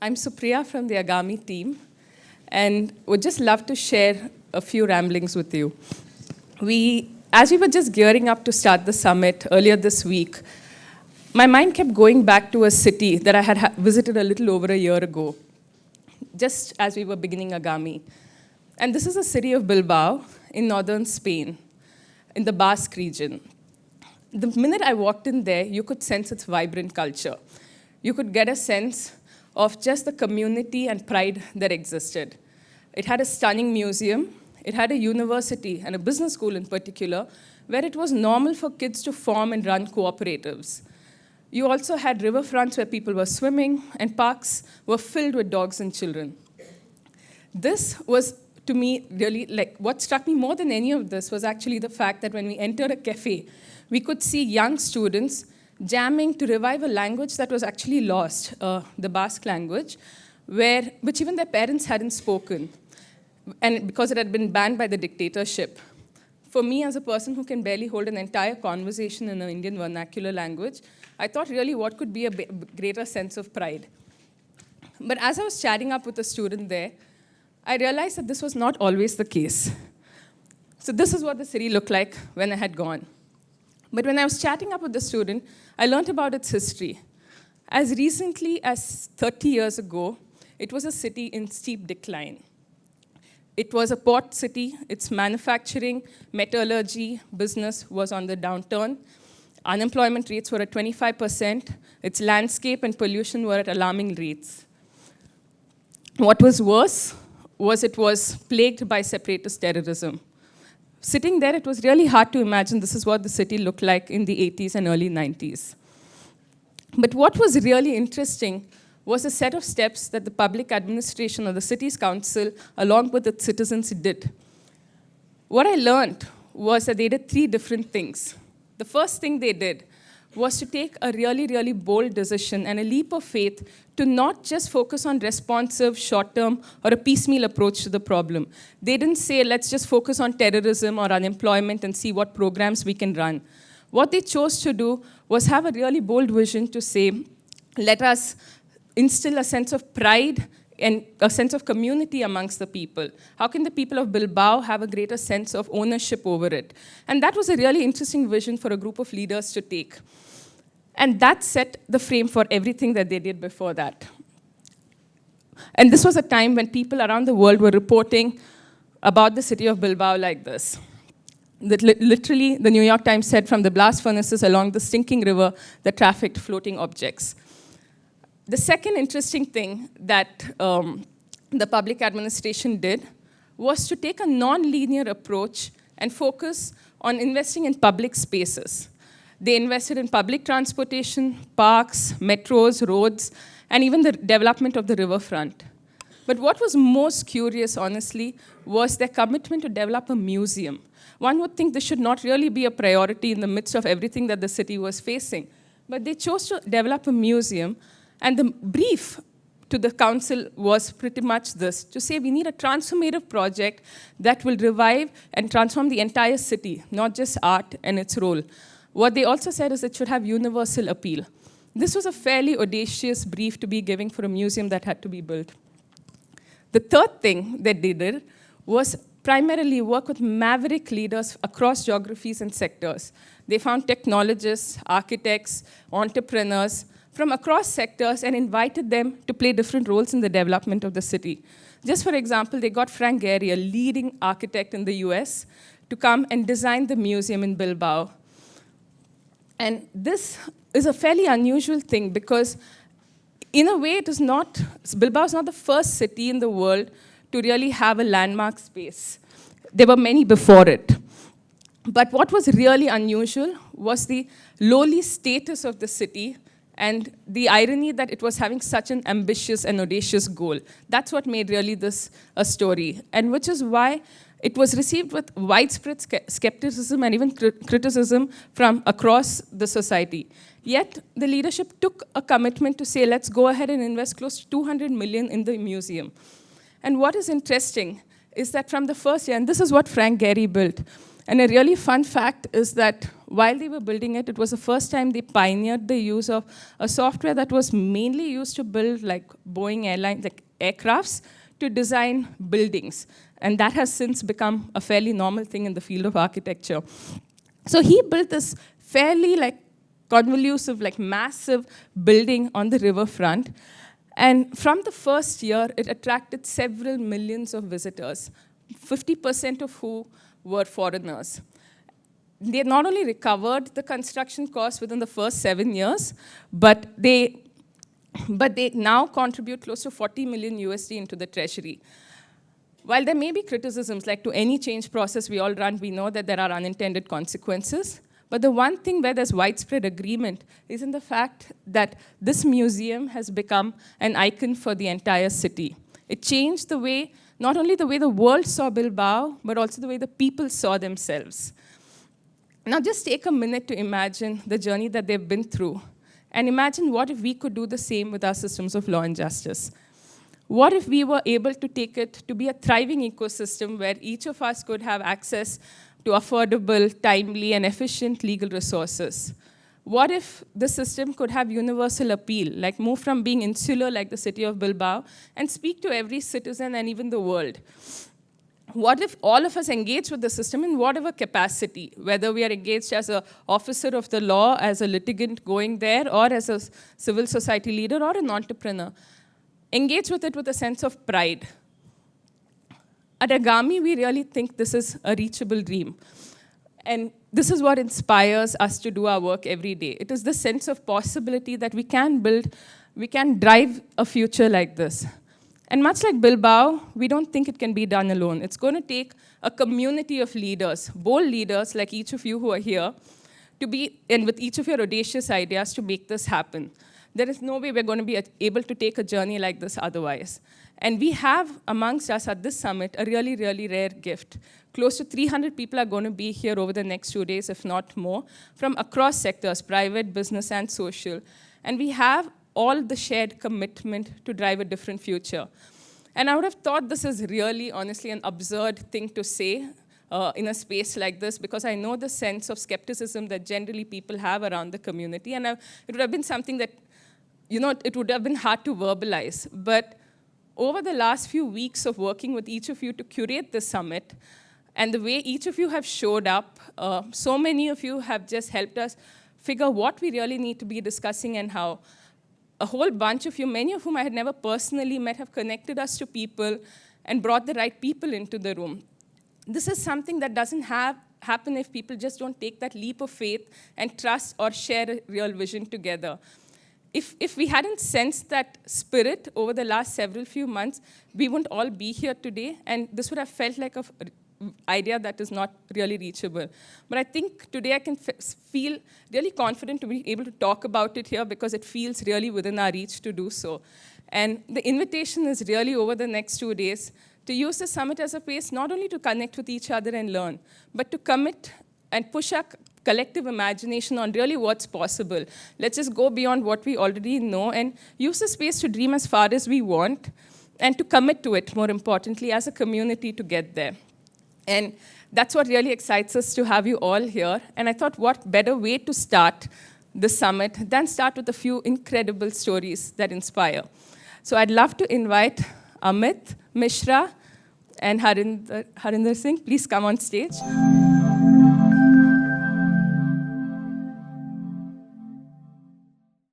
I'm Supriya from the Agami team, and would just love to share a few ramblings with you. As we were just gearing up to start the summit earlier this week, my mind kept going back to a city that I had visited a little over a year ago, just as we were beginning Agami. And this is the city of Bilbao in northern Spain, in the Basque region. The minute I walked in there, you could sense its vibrant culture. You could get a sense of just the community and pride that existed. It had a stunning museum. It had a university and a business school in particular, where it was normal for kids to form and run cooperatives. You also had riverfronts where people were swimming, and parks were filled with dogs and children. This was, to me, really, what struck me more than any of this was actually the fact that when we entered a cafe, we could see young students jamming to revive a language that was actually lost, the Basque language, which even their parents hadn't spoken, and because it had been banned by the dictatorship. For me, as a person who can barely hold an entire conversation in an Indian vernacular language, I thought really what could be a greater sense of pride. But as I was chatting up with a student there, I realized that this was not always the case. So this is what the city looked like when I had gone. But when I was chatting up with the student, I learned about its history. As recently as 30 years ago, it was a city in steep decline. It was a port city. Its manufacturing, metallurgy, business was on the downturn. Unemployment rates were at 25%. Its landscape and pollution were at alarming rates. What was worse was it was plagued by separatist terrorism. Sitting there, it was really hard to imagine this is what the city looked like in the 80s and early 90s. But what was really interesting was a set of steps that the public administration or the city's council, along with its citizens, did. What I learned was that they did three different things. The first thing they did was to take a really, really bold decision and a leap of faith to not just focus on responsive, short-term, or a piecemeal approach to the problem. They didn't say, let's just focus on terrorism or unemployment and see what programs we can run. What they chose to do was have a really bold vision to say, let us instill a sense of pride and a sense of community amongst the people. How can the people of Bilbao have a greater sense of ownership over it? And that was a really interesting vision for a group of leaders to take. And that set the frame for everything that they did before that. And this was a time when people around the world were reporting about the city of Bilbao like this. That literally, the New York Times said, from the blast furnaces along the stinking river that trafficked floating objects. The second interesting thing that the public administration did was to take a non-linear approach and focus on investing in public spaces. They invested in public transportation, parks, metros, roads, and even the development of the riverfront. But what was most curious, honestly, was their commitment to develop a museum. One would think this should not really be a priority in the midst of everything that the city was facing. But they chose to develop a museum, and the brief to the council was pretty much this, to say we need a transformative project that will revive and transform the entire city, not just art and its role. What they also said is it should have universal appeal. This was a fairly audacious brief to be giving for a museum that had to be built. The third thing that they did was primarily work with maverick leaders across geographies and sectors. They found technologists, architects, entrepreneurs from across sectors and invited them to play different roles in the development of the city. Just for example, they got Frank Gehry, a leading architect in the US, to come and design the museum in Bilbao. And this is a fairly unusual thing because, in a way, Bilbao is not the first city in the world to really have a landmark space. There were many before it. But what was really unusual was the lowly status of the city and the irony that it was having such an ambitious and audacious goal. That's what made really this a story, and which is why it was received with widespread skepticism and even criticism from across the society. Yet, the leadership took a commitment to say, let's go ahead and invest close to 200 million in the museum. And what is interesting is that from the first year, and this is what Frank Gehry built, and a really fun fact is that while they were building it, it was the first time they pioneered the use of a software that was mainly used to build like Boeing airlines, like aircrafts, to design buildings. And that has since become a fairly normal thing in the field of architecture. So he built this fairly like convolutive, like massive building on the riverfront. And from the first year, it attracted several millions of visitors, 50% of who were foreigners. They not only recovered the construction costs within the first 7 years, but they now contribute close to 40 million USD into the treasury. While there may be criticisms, like to any change process we all run, we know that there are unintended consequences. But the one thing where there's widespread agreement is in the fact that this museum has become an icon for the entire city. It changed the way, not only the way the world saw Bilbao, but also the way the people saw themselves. Now just take a minute to imagine the journey that they've been through. And imagine what if we could do the same with our systems of law and justice. What if we were able to take it to be a thriving ecosystem where each of us could have access to affordable, timely, and efficient legal resources? What if the system could have universal appeal, like move from being insular like the city of Bilbao and speak to every citizen and even the world? What if all of us engage with the system in whatever capacity, whether we are engaged as an officer of the law, as a litigant going there, or as a civil society leader or an entrepreneur? Engage with it with a sense of pride. At Agami, we really think this is a reachable dream. And this is what inspires us to do our work every day. It is the sense of possibility that we can build, we can drive a future like this. And much like Bilbao, we don't think it can be done alone. It's going to take a community of leaders, bold leaders like each of you who are here, to be, and with each of your audacious ideas to make this happen. There is no way we're going to be able to take a journey like this otherwise. And we have amongst us at this summit a really, really rare gift. Close to 300 people are going to be here over the next 2 days, if not more, from across sectors, private, business, and social. And we have all the shared commitment to drive a different future. And I would have thought this is really, honestly, an absurd thing to say in a space like this, because I know the sense of skepticism that generally people have around the community. And it would have been something that, it would have been hard to verbalize. But over the last few weeks of working with each of you to curate this summit, and the way each of you have showed up, so many of you have just helped us figure what we really need to be discussing and how. A whole bunch of you, many of whom I had never personally met, have connected us to people and brought the right people into the room. This is something that doesn't happen if people just don't take that leap of faith and trust or share a real vision together. If we hadn't sensed that spirit over the last several few months, we wouldn't all be here today, and this would have felt like an idea that is not really reachable. But I think today I can feel really confident to be able to talk about it here because it feels really within our reach to do so. And the invitation is really over the next 2 days to use the summit as a place not only to connect with each other and learn, but to commit and push our collective imagination on really what's possible. Let's just go beyond what we already know and use the space to dream as far as we want and to commit to it, more importantly, as a community to get there. And that's what really excites us to have you all here. And I thought, what better way to start the summit than start with a few incredible stories that inspire. So I'd love to invite Amit Mishra and Harinder Singh. Please come on stage.